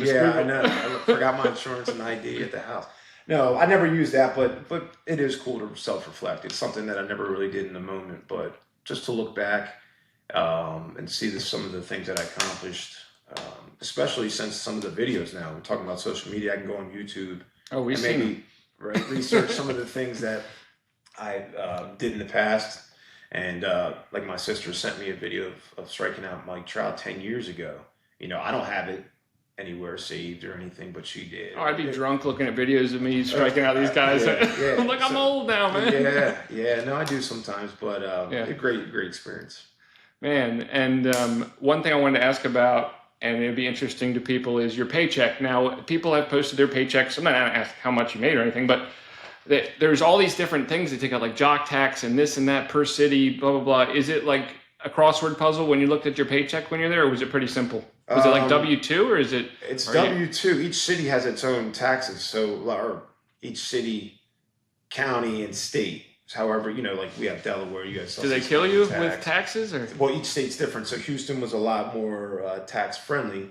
Yeah, I know. I forgot my insurance and ID at the house. No, I never used that, but it is cool to self-reflect. It's something that I never really did in the moment, but just to look back and see some of the things that I accomplished, especially since some of the videos now, we're talking about social media, I can go on YouTube Oh, we've and seen them. maybe research some of the things that I did in the past. And like my sister sent me a video of striking out Mike Trout 10 years ago. I don't have it anywhere saved or anything, but she did. Oh, I'd be drunk looking at videos of me striking out these guys. Yeah, I'm yeah. like, I'm So, old now, man. yeah, yeah. No, I do sometimes, but Yeah, a great experience. man. And one thing I wanted to ask about, and it'd be interesting to people, is your paycheck. Now, people have posted their paychecks. I'm not going to ask how much you made or anything, but there's all these different things they take out, like jock tax and this and that per city, blah, blah, blah. Is it like a crossword puzzle when you looked at your paycheck when you're there, or was it pretty simple? Was it like Um, W-2, or is it? it's Are you? W-2. Each city has its own taxes, or each city, county, and state. However, like we have Delaware, you guys Do they Sussex kill County you with tax. taxes, or? Well, each state's different. So Houston was a lot more tax friendly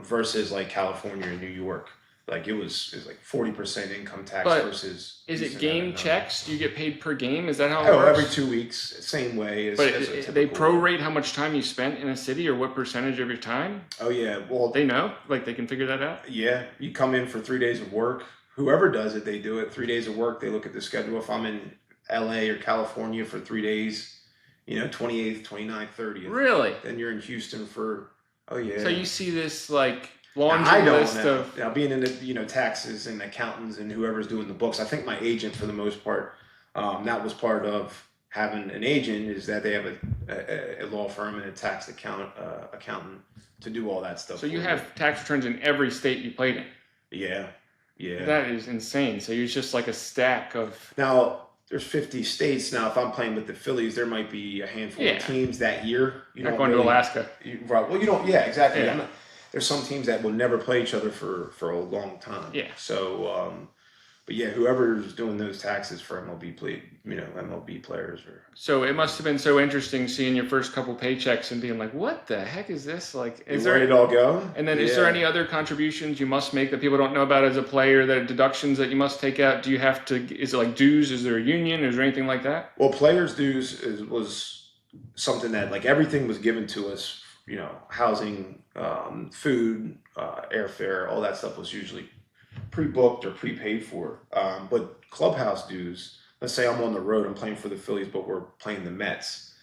versus like California and New York. Like it was like 40% income tax But versus is it Houston having game none. checks? Do you get paid per game? Is that how it Oh, every works? 2 weeks, same way But as a they typical. prorate how much time you spent in a city or what percentage of your time? Oh yeah, well, They know? Like they can figure that out? yeah. You come in for 3 days of work. Whoever does it, they do it. 3 days of work. They look at the schedule. If I'm in L.A. or California for 3 days, 28th, 29th, 30th. Really? Then you're in Houston for. Oh So yeah. you see this like Now, laundry I don't list know. of, Now, being into taxes and accountants and whoever's doing the books, I think my agent for the most part, that was part of having an agent is that they have a law firm and a tax accountant to do all that stuff so you for you. have tax returns in every state you played in. Yeah, yeah. That is insane. So you're just like a stack of, Now there's 50 states. Now, if I'm playing with the Phillies, there might be a handful of yeah, teams that year. You not don't going to really. Alaska. Right. Well, you don't. Yeah, exactly. Yeah, There's some teams that will never play each other for a long time. yeah. So, but yeah, whoever's doing those taxes for MLB players or So it must have been so interesting seeing your first couple paychecks and being like, what the heck is this? Like, is where there, it all go? and then is there Yeah. any other contributions you must make that people don't know about as a player, that deductions that you must take out? Do you have to, is it like dues? Is there a union? Is there anything like that? Well, players' dues was something that like everything was given to us. Housing, food, airfare, all that stuff was usually pre-booked or prepaid for. But clubhouse dues, let's say I'm on the road, I'm playing for the Phillies, but we're playing the Mets.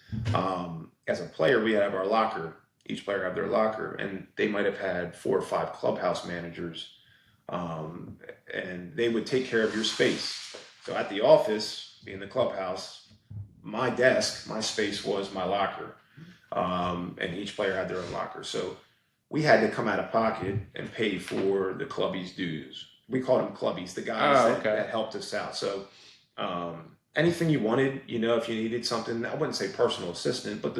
As a player, we have our locker. Each player have their locker, and they might have had 4 or 5 clubhouse managers, and they would take care of your space. So at the office, being the clubhouse, my desk, my space was my locker, and each player had their own locker. So we had to come out of pocket and pay for the clubby's dues. We called them clubbies, the guys Oh, that, okay. that helped us out. So anything you wanted, if you needed something, I wouldn't say personal assistant, but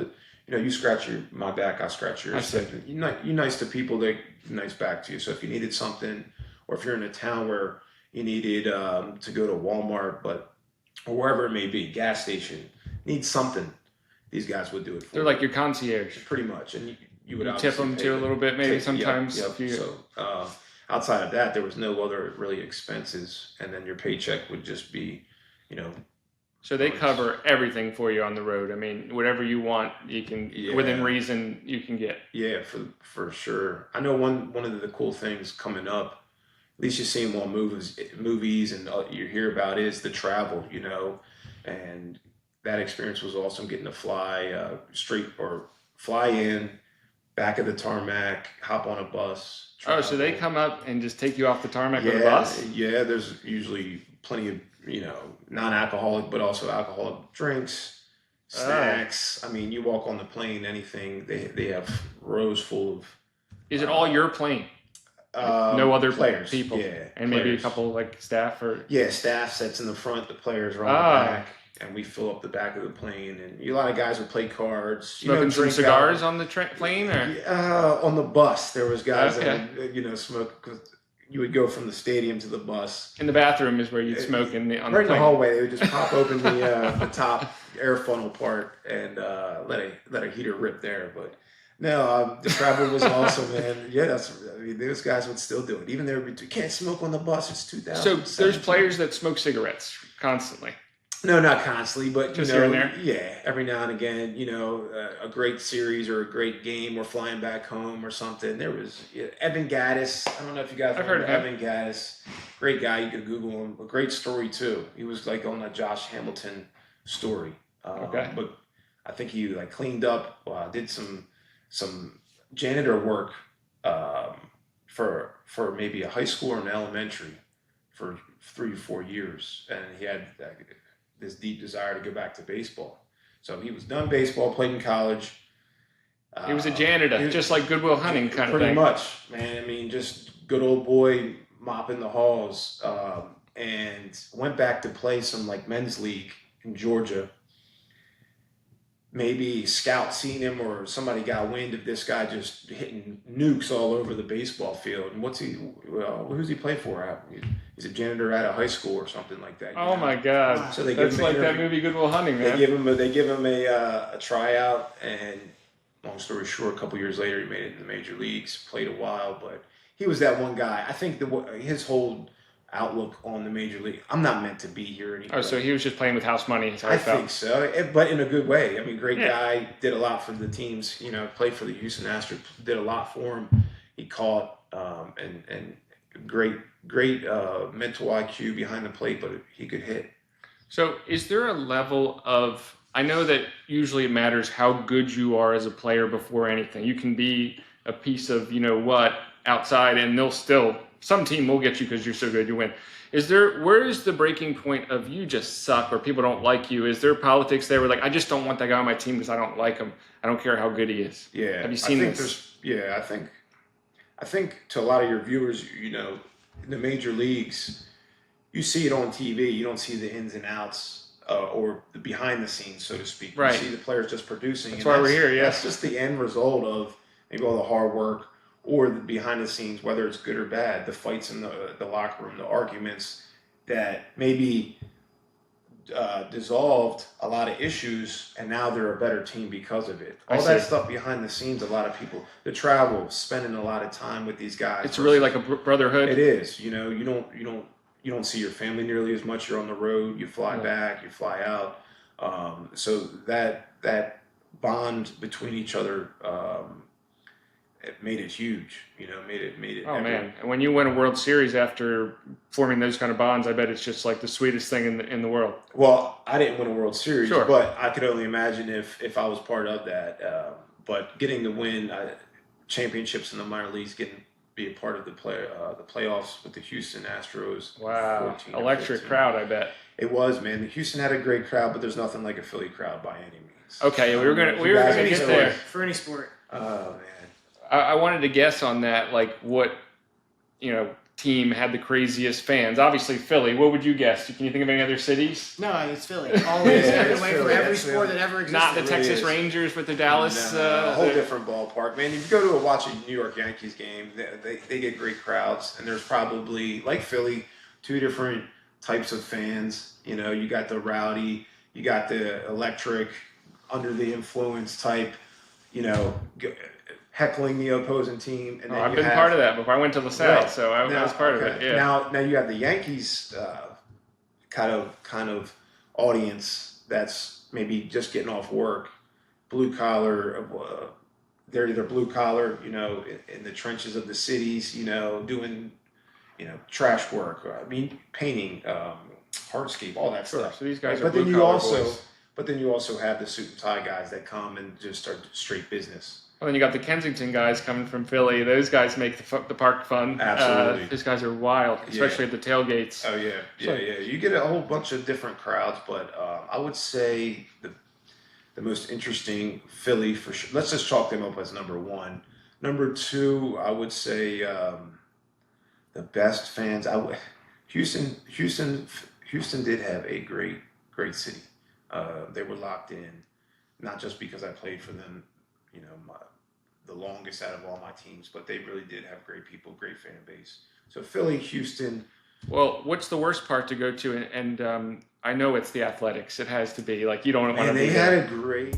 you scratch my back, I scratch I yours. see. You're nice to people, they nice back to you. So if you needed something, or if you're in a town where you needed to go to Walmart, or wherever it may be, gas station, need something, these guys would do it for They're you, like your concierge. pretty much. And you would You tip obviously them pay too a them. little bit, maybe Yep, sometimes. yep. If you, So outside of that, there was no other really expenses, and then your paycheck would just be, you know, so they bonus. cover everything for you on the road. I mean, whatever you want, you can, within Yeah. reason, you can get. Yeah, for sure. I know one of the cool things coming up, at least you see them on movies, and you hear about is the travel, and that experience was awesome. Getting to fly straight or fly in, back of the tarmac, hop on a bus, Oh, so they travel. come up and just take you off the tarmac with a Yeah, bus? yeah. There's usually plenty of non-alcoholic, but also alcoholic drinks, Oh. snacks. I mean, you walk on the plane, anything. They have rows full of Is it all your plane? uh, No other players. people? Yeah, And maybe a players. couple like staff or. Yeah, staff sits in the front. The players are on Ah. the back, and we fill up the back of the plane. And a lot of guys would play cards. Smoking some drink cigars out. on the plane, or? On the bus, there was guys Okay. that would smoke. 'Cause you would go from the stadium to the bus. In the bathroom is where you'd smoke on Right the in the plane. hallway, they would just pop open the top air funnel part and let a heater rip there. But No, the travel was awesome, man. Yeah, I mean, those guys would still do it. Even there, you can't smoke on the bus. It's So there's 2017. players that smoke cigarettes constantly, No, not constantly, but just here and there. yeah, every now and again, a great series or a great game, we're flying back home or something. There was Evan Gaddis. I don't know if you guys I've heard remember of him. Evan Gaddis. Great guy. You could Google him. A great story too. He was like on that Josh Hamilton story, Okay. but I think he like cleaned up, did some janitor work um, for maybe a high school or an elementary for 3 or 4 years, and he had this deep desire to go back to baseball. So he was done baseball, played in college. He was a He janitor, was just like Goodwill Hunting kind of pretty thing. much, man. I mean, just good old boy mopping the halls, and went back to play some like men's league in Georgia. Maybe scout seen him or somebody got wind of this guy just hitting nukes all over the baseball field. And who's he play for? He's a janitor at a high school or something like that. Oh my God. So they give That's him an like that interview. movie Goodwill Hunting, They man. give him a tryout, and long story short, a couple years later, he made it in the major leagues. Played a while, but he was that one guy. I think his whole outlook on the major league. I'm not meant to be here anymore. Oh, so he was just playing with house money. Is how I I felt. think so, but in a good way. I mean, great Yeah. guy, did a lot for the teams. Played for the Houston Astros, did a lot for him. He caught and great mental IQ behind the plate, but he could hit. So is there a level of, I know that usually it matters how good you are as a player before anything. You can be a piece of, outside and some team will get you because you're so good, you win. Where is the breaking point of you just suck or people don't like you? Is there politics there where like, I just don't want that guy on my team because I don't like him. I don't care how good he is. Yeah. Have you seen I think this? I think to a lot of your viewers, in the major leagues, you see it on TV. You don't see the ins and outs or the behind the scenes, so to speak. Right. You see the players just producing. That's why we're here, yeah. That's just the end result of maybe all the hard work or the behind the scenes, whether it's good or bad, the fights in the locker room, the arguments that maybe dissolved a lot of issues, and now they're a better team because of it. I All that see. stuff behind the scenes, a lot of people, the travel, spending a lot of time with these guys. It's really like a brotherhood. It is. You don't see your family nearly as much. You're on the road. You fly back. You fly out. So that bond between each other, it made it huge. Made it. Oh man! And when you win a World Series after forming those kind of bonds, I bet it's just like the sweetest thing in the world. Well, I didn't win a World Series, Sure. but I could only imagine if I was part of that. But getting to win championships in the minor leagues, be a part of the playoffs with the Houston Astros. Wow! 14 or Electric 15. crowd, I bet. It was, man. Houston had a great crowd, but there's nothing like a Philly crowd by any means. Okay, we were gonna You guys get are there. For any sport. Oh man. I wanted to guess on that, like what team had the craziest fans. Obviously Philly. What would you guess? Can you think of any other cities? No, it's Philly. Always, every it's way Philly, from every that's sport Philly. that ever existed. Not the It really Texas is. Rangers with the Dallas. No, a whole different ballpark, man. If you go to watch a New York Yankees game, they get great crowds, and there's probably, like Philly, two different types of fans. You got the rowdy, you got the electric, under the influence type, heckling the opposing team. And then I've you been have, part of that before. I went to LaSalle, Right. so I was part of it. Yeah. Now you have the Yankees kind of audience that's maybe just getting off work, blue collar. They're either blue collar, in the trenches of the cities, doing, trash work. Painting, hardscape, all that Sure. stuff. So these guys are But then blue you collar also, boys. but then you also have the suit and tie guys that come and just start straight business. Well, then you got the Kensington guys coming from Philly. Those guys make the park fun. Absolutely. Those guys are wild, especially at the tailgates. Oh yeah, So- yeah. You get a whole bunch of different crowds, but I would say the most interesting Philly for sure. Let's just chalk them up as number one. Number two, I would say the best fans. Houston did have a great city. They were locked in, not just because I played for them, the longest out of all my teams, but they really did have great people, great fan base. So Philly, Houston. Well, what's the worst part to go to? And I know it's the athletics. It has to be like you don't want to And be they there. had a great